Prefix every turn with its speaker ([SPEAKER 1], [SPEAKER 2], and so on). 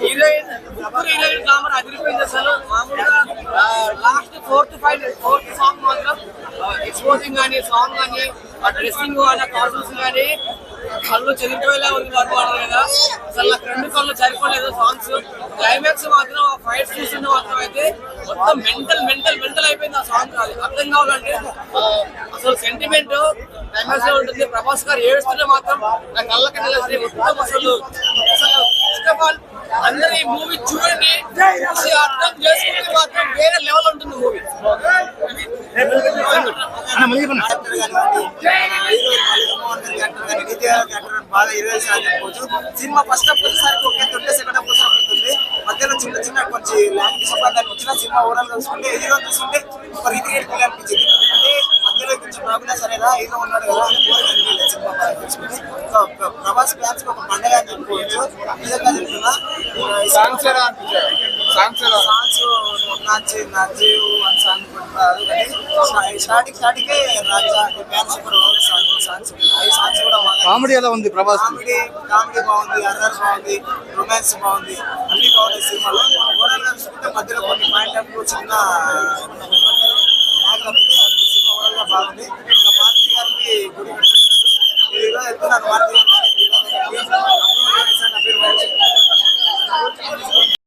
[SPEAKER 1] Heroine glamour అదిరిపోయింది అసలు. మామూలుగా లాస్ట్ ఫోర్త్ సాంగ్ మాత్రం ఎక్స్పోజింగ్ కానీ సాంగ్ కానీ డ్రెస్సింగ్ కానీ కాస్ట్యూమ్స్ కానీ కళ్ళు చెదిరిపోయేలా ఉంది అనుకోవడం కదా. అసలు నాకు 2 కళ్ళు సరిపోలేదు సాంగ్స్. క్లైమాక్స్ మాత్రం ఫైట్స్ చూస్తున్న మాత్రం అయితే మొత్తం మెంటల్ అయిపోయింది ఆ సాంగ్. అది అర్థం కావాలంటే అసలు సెంటిమెంట్ క్లైమాక్స్ లో ఉంటుంది. ప్రభాస్ గారు ఏడుస్తుంటే మాత్రం నా కళ్ళ కళ్ళ మొత్తం అసలు అందరూ ఈ మూవీ చూడండి, అర్థం చేసుకుంటే మాత్రం వేరే లెవెల్ ఉంటుంది మూవీ.
[SPEAKER 2] బాగా 20 సార్లు చెప్పుకోవచ్చు. సినిమా ఫస్ట్ హాఫ్ వచ్చేసరికి ఒకే తొట్టే, సెకండ్ హాఫ్ వచ్చేసరికి మధ్యలో చిన్న కొంచెం ల్యాండ్ డిసప్పాయింట్మెంట్ వచ్చిన సినిమా ఓవరాల్ చూసుకుంటే హీరో చూసుకుంటే ఒక రీతి అనిపించింది. అంటే మధ్యలో కొంచెం బాగున్నా సరేనా హీరో ఉన్నాడు కదా అని సినిమా చూసుకుంటే ప్రభాస్ ఫ్యాన్స్ ఒక పండుగ అని చెప్పుకోవచ్చు. నిజంగా చెప్తున్నా సాంగ్స్ సాంగ్ కొట్టారు కానీ స్టార్టింగ్ రాజా ఫ్యాన్స్ సాంగ్స్ కూడా
[SPEAKER 3] కామెడీ ఎలా ఉంది ప్రభాస్?
[SPEAKER 2] కామెడీ బాగుంది, హర్రర్ బాగుంది, రొమాన్స్ బాగుంది, అన్ని బాగున్నాయి సినిమాలో. ఓవరాల్ గా చూసుకుంటే మధ్యలో కొన్ని పాయింట్ ఆఫ్ చిన్న సినిమా ఓవరాల్ గా బాగుంది. మారుతి గారికి గుడి వెళ్తున్నారు. మారుతి